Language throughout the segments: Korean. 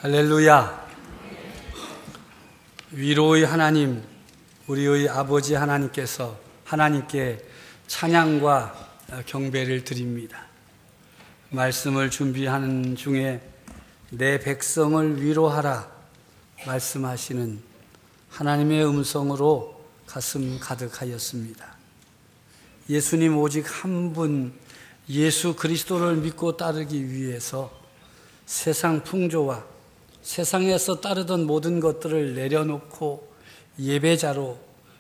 할렐루야. 위로의 하나님, 우리의 아버지 하나님께서 하나님께 찬양과 경배를 드립니다. 말씀을 준비하는 중에 내 백성을 위로하라 말씀하시는 하나님의 음성으로 가슴 가득하였습니다. 예수님 오직 한 분 예수 그리스도를 믿고 따르기 위해서 세상 풍조와 세상에서 따르던 모든 것들을 내려놓고 예배자로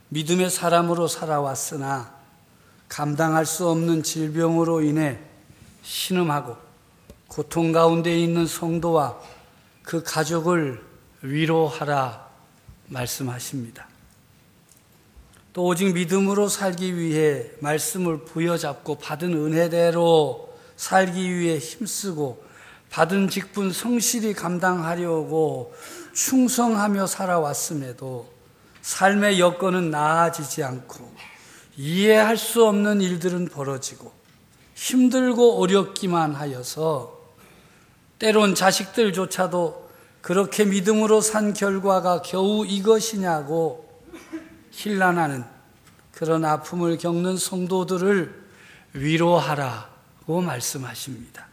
믿음의 사람으로 살아왔으나 감당할 수 없는 질병으로 인해 신음하고 고통 가운데 있는 성도와 그 가족을 위로하라 말씀하십니다. 또 오직 믿음으로 살기 위해 말씀을 부여잡고 받은 은혜대로 살기 위해 힘쓰고 받은 직분 성실히 감당하려고 충성하며 살아왔음에도 삶의 여건은 나아지지 않고 이해할 수 없는 일들은 벌어지고 힘들고 어렵기만 하여서 때론 자식들조차도 그렇게 믿음으로 산 결과가 겨우 이것이냐고 힐난하는 그런 아픔을 겪는 성도들을 위로하라고 말씀하십니다.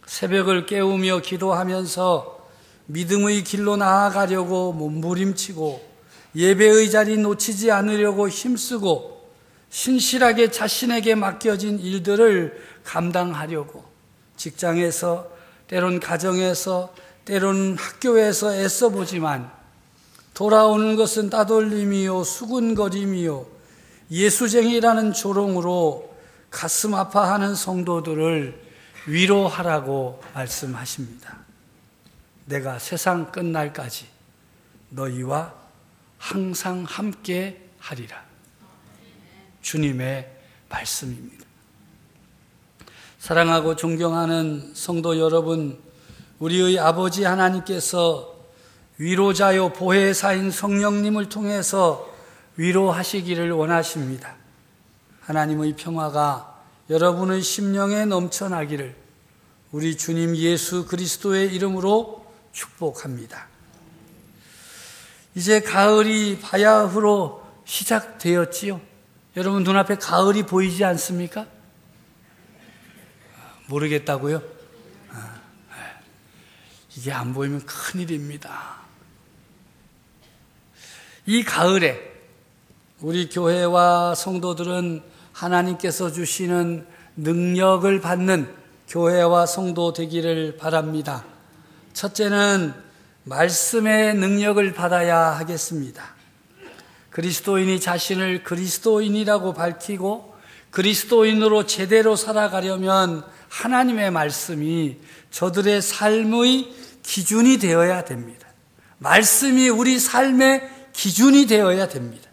새벽을 깨우며 기도하면서 믿음의 길로 나아가려고 몸부림치고 예배의 자리 놓치지 않으려고 힘쓰고 신실하게 자신에게 맡겨진 일들을 감당하려고 직장에서 때론 가정에서 때론 학교에서 애써보지만 돌아오는 것은 따돌림이요 수군거림이요 예수쟁이라는 조롱으로 가슴 아파하는 성도들을 위로하라고 말씀하십니다. 내가 세상 끝날까지 너희와 항상 함께 하리라. 주님의 말씀입니다. 사랑하고 존경하는 성도 여러분, 우리의 아버지 하나님께서 위로자요 보혜사인 성령님을 통해서 위로하시기를 원하십니다. 하나님의 평화가 여러분의 심령에 넘쳐나기를 우리 주님 예수 그리스도의 이름으로 축복합니다. 이제 가을이 바야흐로 시작되었지요. 여러분 눈앞에 가을이 보이지 않습니까? 모르겠다고요? 이게 안 보이면 큰일입니다. 이 가을에 우리 교회와 성도들은 하나님께서 주시는 능력을 받는 교회와 성도 되기를 바랍니다. 첫째는 말씀의 능력을 받아야 하겠습니다. 그리스도인이 자신을 그리스도인이라고 밝히고 그리스도인으로 제대로 살아가려면 하나님의 말씀이 저들의 삶의 기준이 되어야 됩니다. 말씀이 우리 삶의 기준이 되어야 됩니다.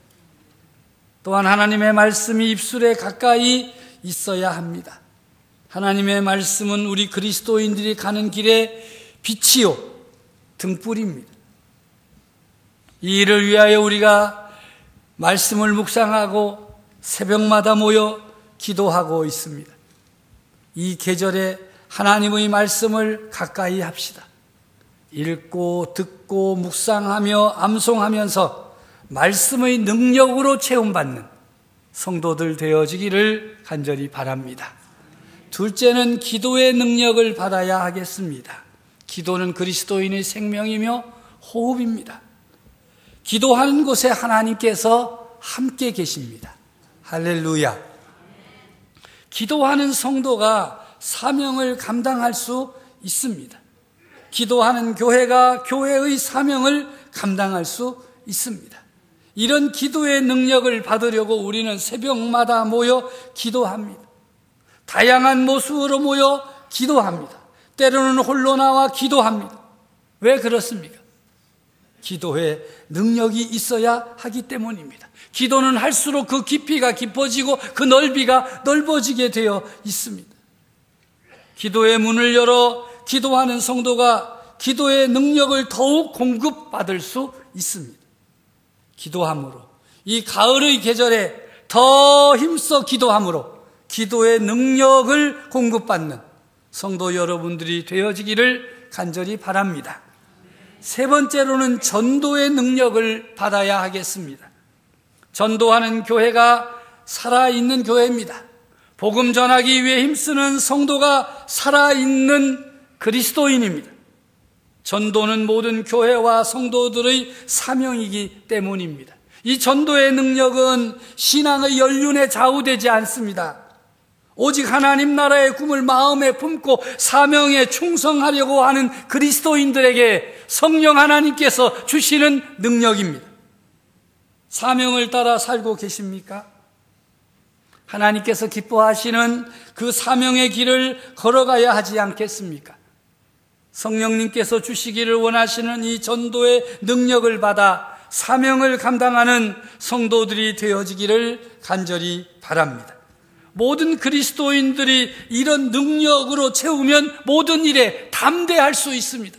또한 하나님의 말씀이 입술에 가까이 있어야 합니다. 하나님의 말씀은 우리 그리스도인들이 가는 길에 빛이요 등불입니다. 이 일을 위하여 우리가 말씀을 묵상하고 새벽마다 모여 기도하고 있습니다. 이 계절에 하나님의 말씀을 가까이 합시다. 읽고 듣고 묵상하며 암송하면서 말씀의 능력으로 체험받는 성도들 되어지기를 간절히 바랍니다. 둘째는 기도의 능력을 받아야 하겠습니다. 기도는 그리스도인의 생명이며 호흡입니다. 기도하는 곳에 하나님께서 함께 계십니다. 할렐루야. 기도하는 성도가 사명을 감당할 수 있습니다. 기도하는 교회가 교회의 사명을 감당할 수 있습니다. 이런 기도의 능력을 받으려고 우리는 새벽마다 모여 기도합니다. 다양한 모습으로 모여 기도합니다. 때로는 홀로 나와 기도합니다. 왜 그렇습니까? 기도에 능력이 있어야 하기 때문입니다. 기도는 할수록 그 깊이가 깊어지고 그 넓이가 넓어지게 되어 있습니다. 기도의 문을 열어 기도하는 성도가 기도의 능력을 더욱 공급받을 수 있습니다. 기도함으로 이 가을의 계절에 더 힘써 기도함으로 기도의 능력을 공급받는 성도 여러분들이 되어지기를 간절히 바랍니다. 세 번째로는 전도의 능력을 받아야 하겠습니다. 전도하는 교회가 살아있는 교회입니다. 복음 전하기 위해 힘쓰는 성도가 살아있는 그리스도인입니다. 전도는 모든 교회와 성도들의 사명이기 때문입니다. 이 전도의 능력은 신앙의 연륜에 좌우되지 않습니다. 오직 하나님 나라의 꿈을 마음에 품고 사명에 충성하려고 하는 그리스도인들에게 성령 하나님께서 주시는 능력입니다. 사명을 따라 살고 계십니까? 하나님께서 기뻐하시는 그 사명의 길을 걸어가야 하지 않겠습니까? 성령님께서 주시기를 원하시는 이 전도의 능력을 받아 사명을 감당하는 성도들이 되어지기를 간절히 바랍니다. 모든 그리스도인들이 이런 능력으로 채우면 모든 일에 담대할 수 있습니다.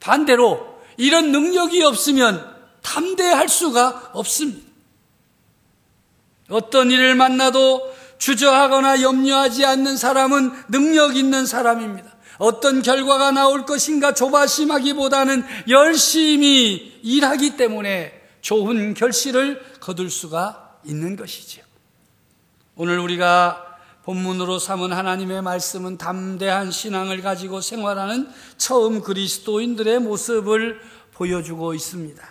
반대로 이런 능력이 없으면 담대할 수가 없습니다. 어떤 일을 만나도 주저하거나 염려하지 않는 사람은 능력 있는 사람입니다. 어떤 결과가 나올 것인가 조바심하기보다는 열심히 일하기 때문에 좋은 결실을 거둘 수가 있는 것이지요. 오늘 우리가 본문으로 삼은 하나님의 말씀은 담대한 신앙을 가지고 생활하는 처음 그리스도인들의 모습을 보여주고 있습니다.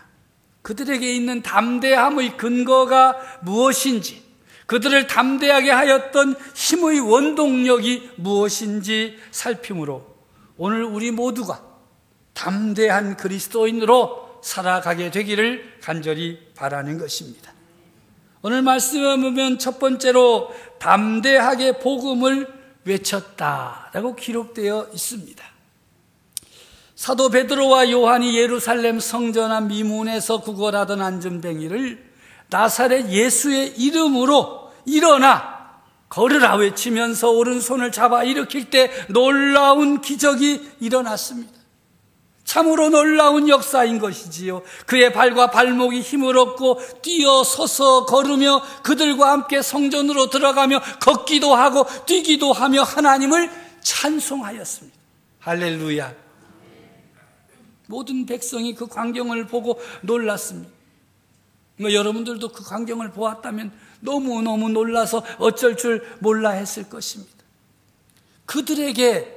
그들에게 있는 담대함의 근거가 무엇인지, 그들을 담대하게 하였던 힘의 원동력이 무엇인지 살피므로 오늘 우리 모두가 담대한 그리스도인으로 살아가게 되기를 간절히 바라는 것입니다. 오늘 말씀에 보면 첫 번째로 담대하게 복음을 외쳤다라고 기록되어 있습니다. 사도 베드로와 요한이 예루살렘 성전 앞 미문에서 구걸하던 안전뱅이를 나사렛 예수의 이름으로 일어나 걸으라 외치면서 오른손을 잡아 일으킬 때 놀라운 기적이 일어났습니다. 참으로 놀라운 역사인 것이지요. 그의 발과 발목이 힘을 얻고 뛰어서서 걸으며 그들과 함께 성전으로 들어가며 걷기도 하고 뛰기도 하며 하나님을 찬송하였습니다. 할렐루야. 모든 백성이 그 광경을 보고 놀랐습니다. 여러분들도 그 광경을 보았다면 너무너무 놀라서 어쩔 줄 몰라 했을 것입니다. 그들에게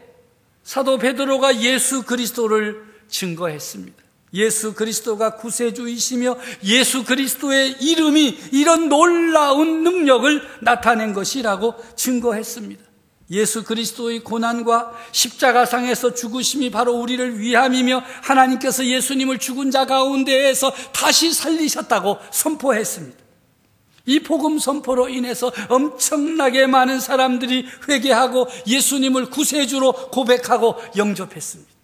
사도 베드로가 예수 그리스도를 증거했습니다. 예수 그리스도가 구세주이시며 예수 그리스도의 이름이 이런 놀라운 능력을 나타낸 것이라고 증거했습니다. 예수 그리스도의 고난과 십자가상에서 죽으심이 바로 우리를 위함이며 하나님께서 예수님을 죽은 자 가운데에서 다시 살리셨다고 선포했습니다. 이 복음 선포로 인해서 엄청나게 많은 사람들이 회개하고 예수님을 구세주로 고백하고 영접했습니다.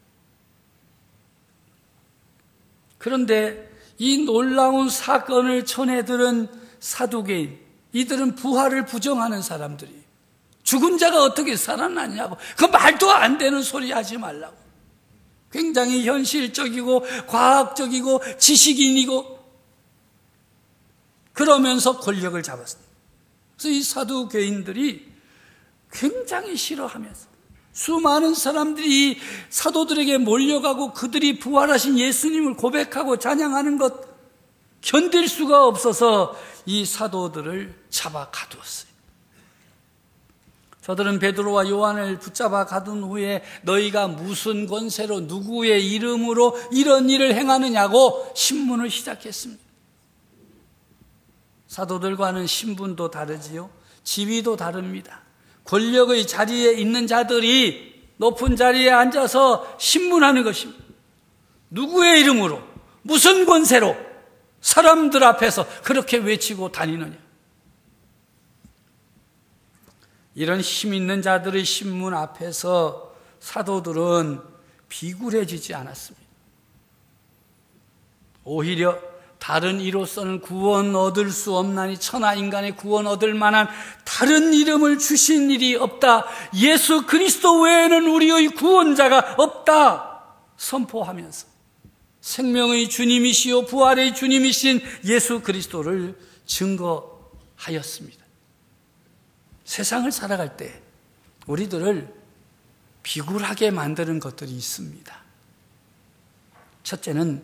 그런데 이 놀라운 사건을 전해들은 사두개인, 이들은 부활을 부정하는 사람들이 죽은 자가 어떻게 살아나냐고, 그 말도 안 되는 소리 하지 말라고. 굉장히 현실적이고 과학적이고 지식인이고 그러면서 권력을 잡았습니다. 그래서 이 사두개인들이 굉장히 싫어하면서 수많은 사람들이 이 사도들에게 몰려가고 그들이 부활하신 예수님을 고백하고 찬양하는 것 견딜 수가 없어서 이 사도들을 잡아 가두었어요. 저들은 베드로와 요한을 붙잡아 가둔 후에 너희가 무슨 권세로 누구의 이름으로 이런 일을 행하느냐고 신문을 시작했습니다. 사도들과는 신분도 다르지요. 지위도 다릅니다. 권력의 자리에 있는 자들이 높은 자리에 앉아서 신문하는 것입니다. 누구의 이름으로 무슨 권세로 사람들 앞에서 그렇게 외치고 다니느냐. 이런 힘 있는 자들의 신문 앞에서 사도들은 비굴해지지 않았습니다. 오히려 다른 이로서는 구원 얻을 수 없나니 천하 인간의 구원 얻을 만한 다른 이름을 주신 일이 없다. 예수 그리스도 외에는 우리의 구원자가 없다. 선포하면서 생명의 주님이시요 부활의 주님이신 예수 그리스도를 증거하였습니다. 세상을 살아갈 때 우리들을 비굴하게 만드는 것들이 있습니다. 첫째는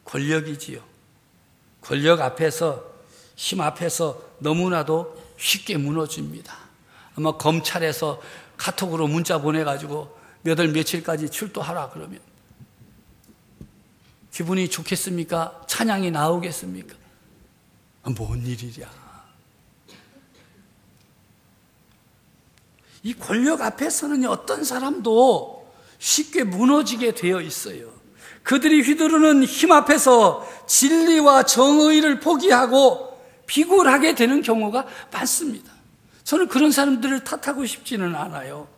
권력이지요. 권력 앞에서, 힘 앞에서 너무나도 쉽게 무너집니다. 아마 검찰에서 카톡으로 문자 보내가지고 몇 월 며칠까지 출두하라 그러면 기분이 좋겠습니까? 찬양이 나오겠습니까? 뭔 일이랴. 이 권력 앞에서는 어떤 사람도 쉽게 무너지게 되어 있어요. 그들이 휘두르는 힘 앞에서 진리와 정의를 포기하고 비굴하게 되는 경우가 많습니다. 저는 그런 사람들을 탓하고 싶지는 않아요.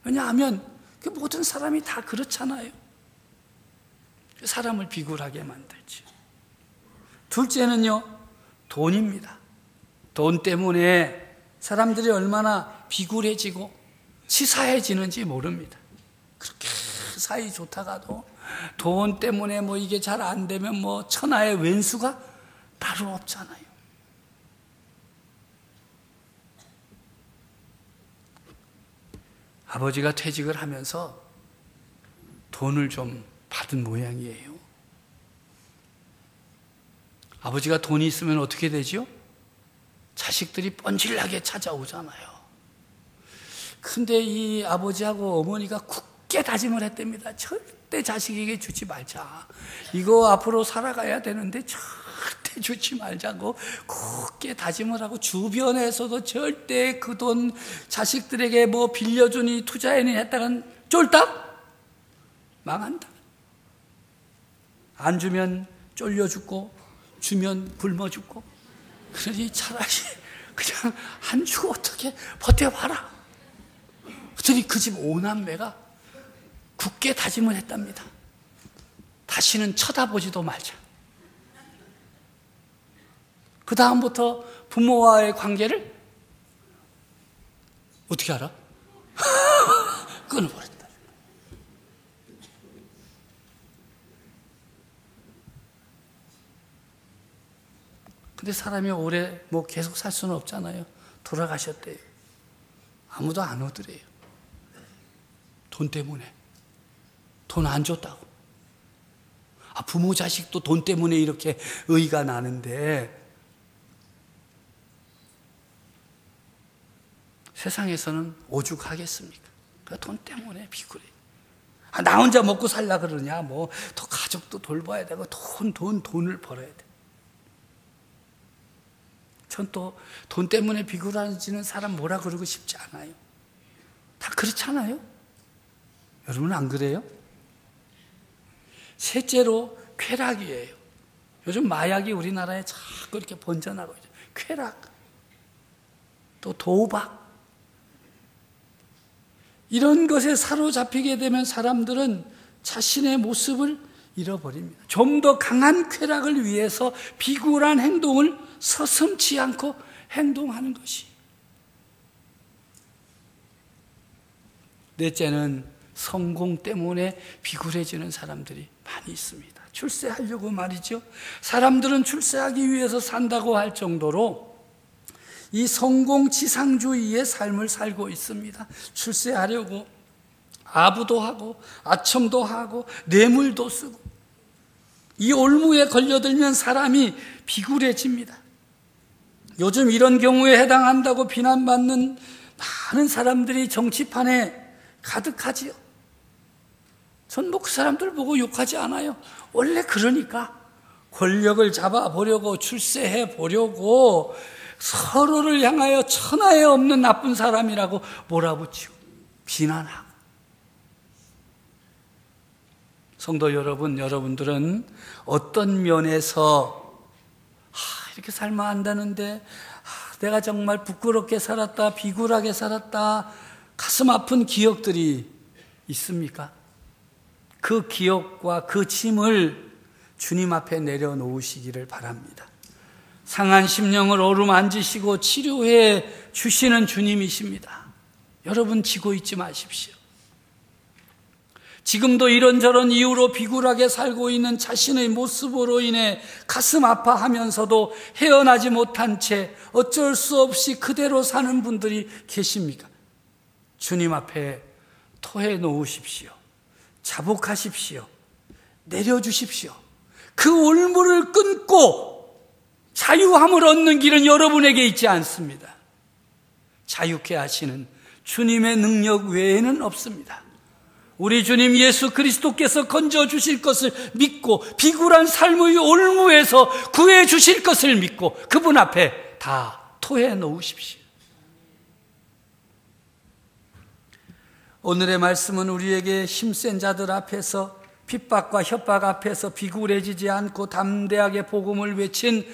왜냐하면 그 모든 사람이 다 그렇잖아요. 사람을 비굴하게 만들죠. 둘째는요, 돈입니다. 돈 때문에 사람들이 얼마나 비굴해지고 치사해지는지 모릅니다. 그렇게 사이 좋다가도 돈 때문에 뭐 이게 잘 안 되면 뭐 천하의 왼수가 따로 없잖아요. 아버지가 퇴직을 하면서 돈을 좀 받은 모양이에요. 아버지가 돈이 있으면 어떻게 되죠? 자식들이 뻔질나게 찾아오잖아요. 근데 이 아버지하고 어머니가 굳게 다짐을 했답니다. 절대 자식에게 주지 말자. 이거 앞으로 살아가야 되는데 절대 주지 말자고 굳게 다짐을 하고, 주변에서도 절대 그 돈 자식들에게 뭐 빌려주니 투자해니 했다간 쫄딱 망한다. 안 주면 쫄려 죽고 주면 굶어 죽고, 그러니 차라리 그냥 안 주고 어떻게 버텨봐라. 그랬더니 그 집 오남매가 굳게 다짐을 했답니다. 다시는 쳐다보지도 말자. 그 다음부터 부모와의 관계를 어떻게 알아? 끊어버렸다. 근데 사람이 오래 뭐 계속 살 수는 없잖아요. 돌아가셨대요. 아무도 안 오더래요. 돈 때문에. 돈 안 줬다고. 부모 자식도 돈 때문에 이렇게 의의가 나는데, 세상에서는 오죽하겠습니까? 그러니까 돈 때문에 비굴해. 나 혼자 먹고 살라 그러냐, 뭐, 또 가족도 돌봐야 되고, 돈을 벌어야 돼. 전 또 돈 때문에 비굴해지는 사람 뭐라 그러고 싶지 않아요. 다 그렇잖아요? 여러분 안 그래요? 셋째로 쾌락이에요. 요즘 마약이 우리나라에 자꾸 이렇게 번져나가고 있어요. 쾌락, 또 도박. 이런 것에 사로잡히게 되면 사람들은 자신의 모습을 잃어버립니다. 좀 더 강한 쾌락을 위해서 비굴한 행동을 서슴지 않고 행동하는 것이. 넷째는 성공 때문에 비굴해지는 사람들이 많이 있습니다. 출세하려고 말이죠. 사람들은 출세하기 위해서 산다고 할 정도로 이 성공지상주의의 삶을 살고 있습니다. 출세하려고 아부도 하고 아첨도 하고 뇌물도 쓰고, 이 올무에 걸려들면 사람이 비굴해집니다. 요즘 이런 경우에 해당한다고 비난받는 많은 사람들이 정치판에 가득하지요. 전 뭐 그 사람들 보고 욕하지 않아요. 원래 그러니까 권력을 잡아보려고, 출세해 보려고 서로를 향하여 천하에 없는 나쁜 사람이라고 몰아붙이고 비난하고. 성도 여러분, 여러분들은 어떤 면에서 이렇게 살면 안 되는데, 내가 정말 부끄럽게 살았다, 비굴하게 살았다, 가슴 아픈 기억들이 있습니까? 그 기억과 그 짐을 주님 앞에 내려놓으시기를 바랍니다. 상한 심령을 어루만지시고 치료해 주시는 주님이십니다. 여러분 지고 있지 마십시오. 지금도 이런저런 이유로 비굴하게 살고 있는 자신의 모습으로 인해 가슴 아파하면서도 헤어나지 못한 채 어쩔 수 없이 그대로 사는 분들이 계십니까? 주님 앞에 토해 놓으십시오. 자복하십시오. 내려주십시오. 그 올무를 끊고 자유함을 얻는 길은 여러분에게 있지 않습니다. 자유케 하시는 주님의 능력 외에는 없습니다. 우리 주님 예수 그리스도께서 건져주실 것을 믿고 비굴한 삶의 올무에서 구해주실 것을 믿고 그분 앞에 다 토해 놓으십시오. 오늘의 말씀은 우리에게 힘센 자들 앞에서 핍박과 협박 앞에서 비굴해지지 않고 담대하게 복음을 외친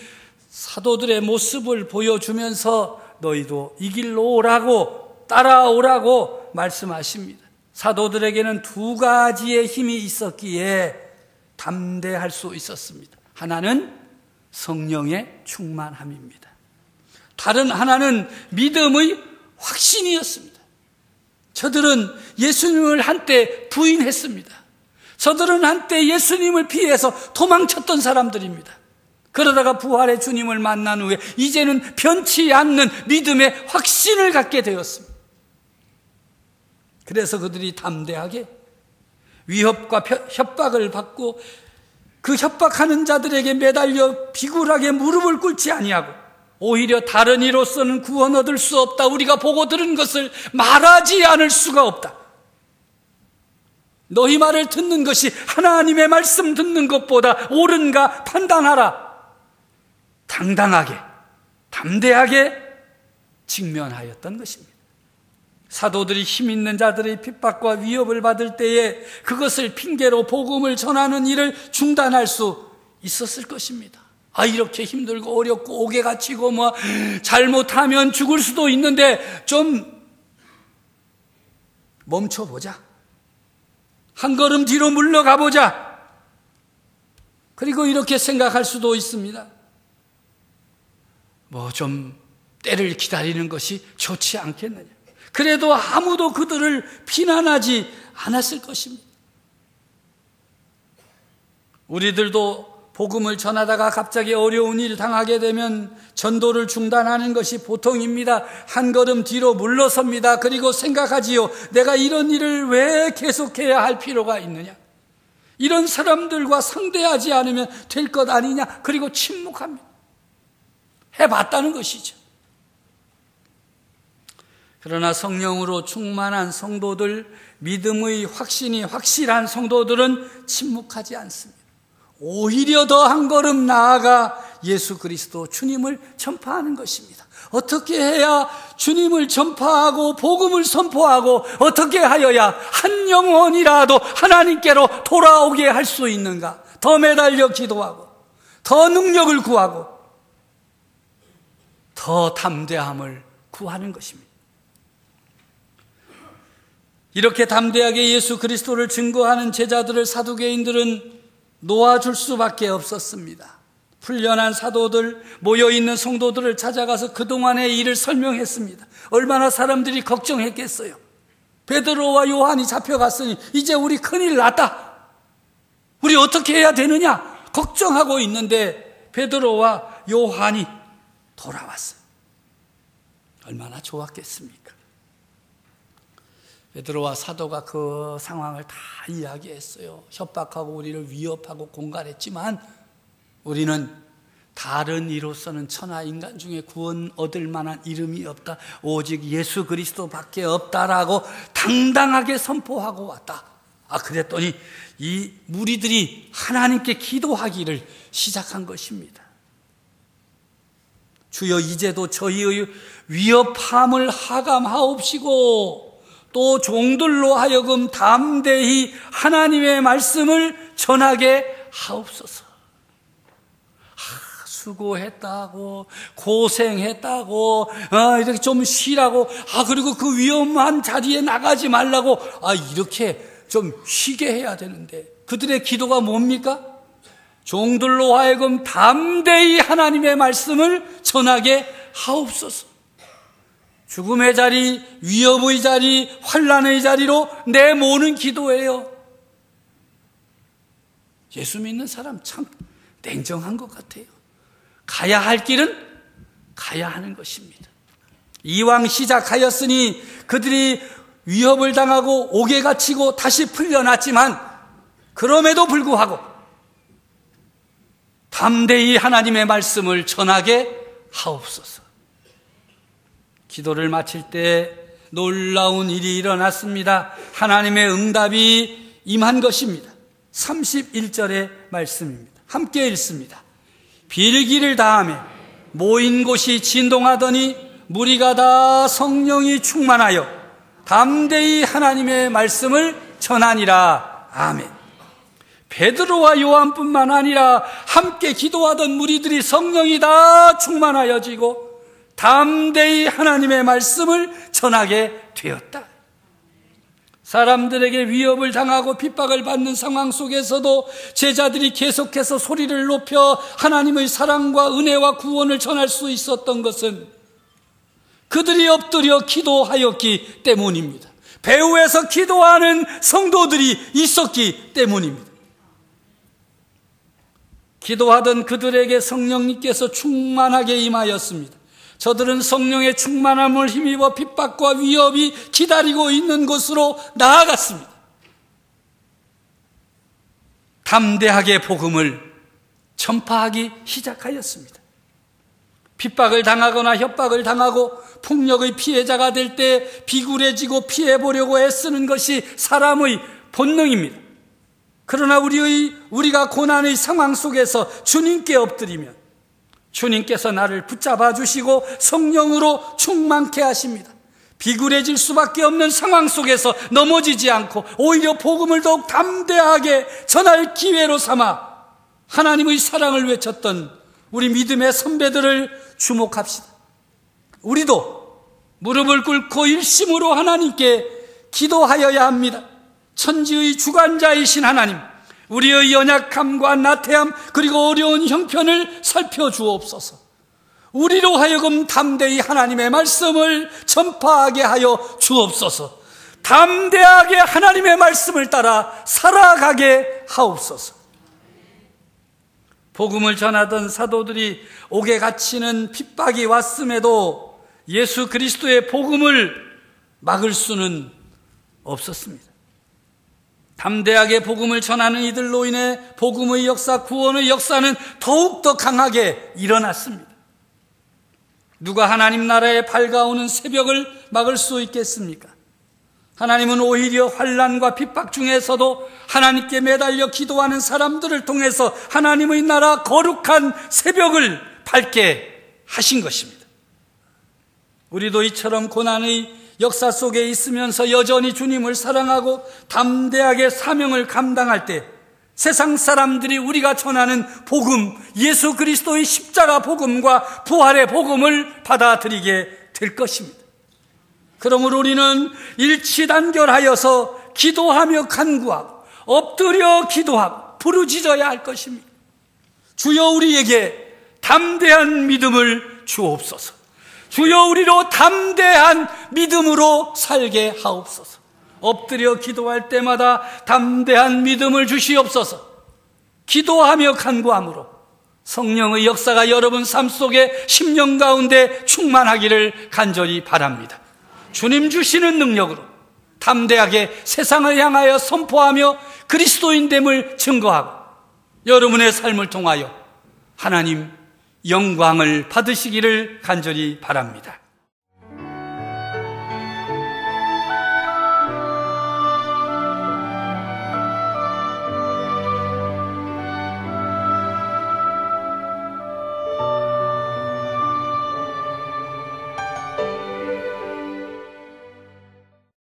사도들의 모습을 보여주면서 너희도 이 길로 오라고 따라오라고 말씀하십니다. 사도들에게는 두 가지의 힘이 있었기에 담대할 수 있었습니다. 하나는 성령의 충만함입니다. 다른 하나는 믿음의 확신이었습니다. 저들은 예수님을 한때 부인했습니다. 저들은 한때 예수님을 피해서 도망쳤던 사람들입니다. 그러다가 부활의 주님을 만난 후에 이제는 변치 않는 믿음의 확신을 갖게 되었습니다. 그래서 그들이 담대하게 위협과 협박을 받고 그 협박하는 자들에게 매달려 비굴하게 무릎을 꿇지 아니하고 오히려 다른 이로서는 구원 얻을 수 없다. 우리가 보고 들은 것을 말하지 않을 수가 없다. 너희 말을 듣는 것이 하나님의 말씀 듣는 것보다 옳은가 판단하라. 당당하게, 담대하게 직면하였던 것입니다. 사도들이 힘 있는 자들의 핍박과 위협을 받을 때에 그것을 핑계로 복음을 전하는 일을 중단할 수 있었을 것입니다. 이렇게 힘들고 어렵고 옥에 갇히고 잘못하면 죽을 수도 있는데 좀 멈춰보자. 한 걸음 뒤로 물러가 보자. 그리고 이렇게 생각할 수도 있습니다. 좀 때를 기다리는 것이 좋지 않겠느냐. 그래도 아무도 그들을 비난하지 않았을 것입니다. 우리들도 복음을 전하다가 갑자기 어려운 일 당하게 되면 전도를 중단하는 것이 보통입니다. 한 걸음 뒤로 물러섭니다. 그리고 생각하지요. 내가 이런 일을 왜 계속해야 할 필요가 있느냐. 이런 사람들과 상대하지 않으면 될 것 아니냐. 그리고 침묵합니다. 해봤다는 것이죠. 그러나 성령으로 충만한 성도들, 믿음의 확신이 확실한 성도들은 침묵하지 않습니다. 오히려 더 한 걸음 나아가 예수 그리스도 주님을 전파하는 것입니다. 어떻게 해야 주님을 전파하고 복음을 선포하고 어떻게 하여야 한 영혼이라도 하나님께로 돌아오게 할 수 있는가? 더 매달려 기도하고 더 능력을 구하고 더 담대함을 구하는 것입니다. 이렇게 담대하게 예수 그리스도를 증거하는 제자들을 사두개인들은 놓아줄 수밖에 없었습니다. 훈련한 사도들, 모여있는 성도들을 찾아가서 그동안의 일을 설명했습니다. 얼마나 사람들이 걱정했겠어요. 베드로와 요한이 잡혀갔으니 이제 우리 큰일 났다. 우리 어떻게 해야 되느냐 걱정하고 있는데 베드로와 요한이 돌아왔어요. 얼마나 좋았겠습니까? 베드로와 사도가 그 상황을 다 이야기했어요. 협박하고 우리를 위협하고 공갈했지만 우리는 다른 이로서는 천하 인간 중에 구원 얻을 만한 이름이 없다. 오직 예수 그리스도밖에 없다라고 당당하게 선포하고 왔다. 그랬더니 이 무리들이 하나님께 기도하기를 시작한 것입니다. 주여 이제도 저희의 위협함을 하감하옵시고 또 종들로 하여금 담대히 하나님의 말씀을 전하게 하옵소서. 수고했다고 고생했다고 이렇게 좀 쉬라고 그리고 그 위험한 자리에 나가지 말라고 이렇게 좀 쉬게 해야 되는데 그들의 기도가 뭡니까? 종들로 하여금 담대히 하나님의 말씀을 전하게 하옵소서. 죽음의 자리, 위협의 자리, 환난의 자리로 내모는 기도예요. 예수 믿는 사람 참 냉정한 것 같아요. 가야 할 길은 가야 하는 것입니다. 이왕 시작하였으니 그들이 위협을 당하고 옥에 갇히고 다시 풀려났지만 그럼에도 불구하고 담대히 하나님의 말씀을 전하게 하옵소서. 기도를 마칠 때 놀라운 일이 일어났습니다. 하나님의 응답이 임한 것입니다. 31절의 말씀입니다. 함께 읽습니다. 빌기를 다하며 모인 곳이 진동하더니 무리가 다 성령이 충만하여 담대히 하나님의 말씀을 전하니라. 아멘. 베드로와 요한뿐만 아니라 함께 기도하던 무리들이 성령이 다 충만하여지고 담대히 하나님의 말씀을 전하게 되었다. 사람들에게 위협을 당하고 핍박을 받는 상황 속에서도 제자들이 계속해서 소리를 높여 하나님의 사랑과 은혜와 구원을 전할 수 있었던 것은 그들이 엎드려 기도하였기 때문입니다. 배후에서 기도하는 성도들이 있었기 때문입니다. 기도하던 그들에게 성령님께서 충만하게 임하였습니다. 저들은 성령의 충만함을 힘입어 핍박과 위협이 기다리고 있는 곳으로 나아갔습니다. 담대하게 복음을 전파하기 시작하였습니다. 핍박을 당하거나 협박을 당하고 폭력의 피해자가 될 때 비굴해지고 피해보려고 애쓰는 것이 사람의 본능입니다. 그러나 우리가 고난의 상황 속에서 주님께 엎드리면 주님께서 나를 붙잡아 주시고 성령으로 충만케 하십니다. 비굴해질 수밖에 없는 상황 속에서 넘어지지 않고 오히려 복음을 더욱 담대하게 전할 기회로 삼아 하나님의 사랑을 외쳤던 우리 믿음의 선배들을 주목합시다. 우리도 무릎을 꿇고 일심으로 하나님께 기도하여야 합니다. 천지의 주관자이신 하나님, 우리의 연약함과 나태함 그리고 어려운 형편을 살펴주옵소서. 우리로 하여금 담대히 하나님의 말씀을 전파하게 하여 주옵소서. 담대하게 하나님의 말씀을 따라 살아가게 하옵소서. 복음을 전하던 사도들이 옥에 갇히는 핍박이 왔음에도 예수 그리스도의 복음을 막을 수는 없었습니다. 담대하게 복음을 전하는 이들로 인해 복음의 역사, 구원의 역사는 더욱더 강하게 일어났습니다. 누가 하나님 나라에 밝아오는 새벽을 막을 수 있겠습니까? 하나님은 오히려 환난과 핍박 중에서도 하나님께 매달려 기도하는 사람들을 통해서 하나님의 나라 거룩한 새벽을 밝게 하신 것입니다. 우리도 이처럼 고난의 역사 속에 있으면서 여전히 주님을 사랑하고 담대하게 사명을 감당할 때 세상 사람들이 우리가 전하는 복음, 예수 그리스도의 십자가 복음과 부활의 복음을 받아들이게 될 것입니다. 그러므로 우리는 일치단결하여서 기도하며 간구하고 엎드려 기도하고 부르짖어야 할 것입니다. 주여 우리에게 담대한 믿음을 주옵소서. 주여 우리로 담대한 믿음으로 살게 하옵소서. 엎드려 기도할 때마다 담대한 믿음을 주시옵소서. 기도하며 간구함으로 성령의 역사가 여러분 삶 속에 10년 가운데 충만하기를 간절히 바랍니다. 주님 주시는 능력으로 담대하게 세상을 향하여 선포하며 그리스도인됨을 증거하고 여러분의 삶을 통하여 하나님 영광을 받으시기를 간절히 바랍니다.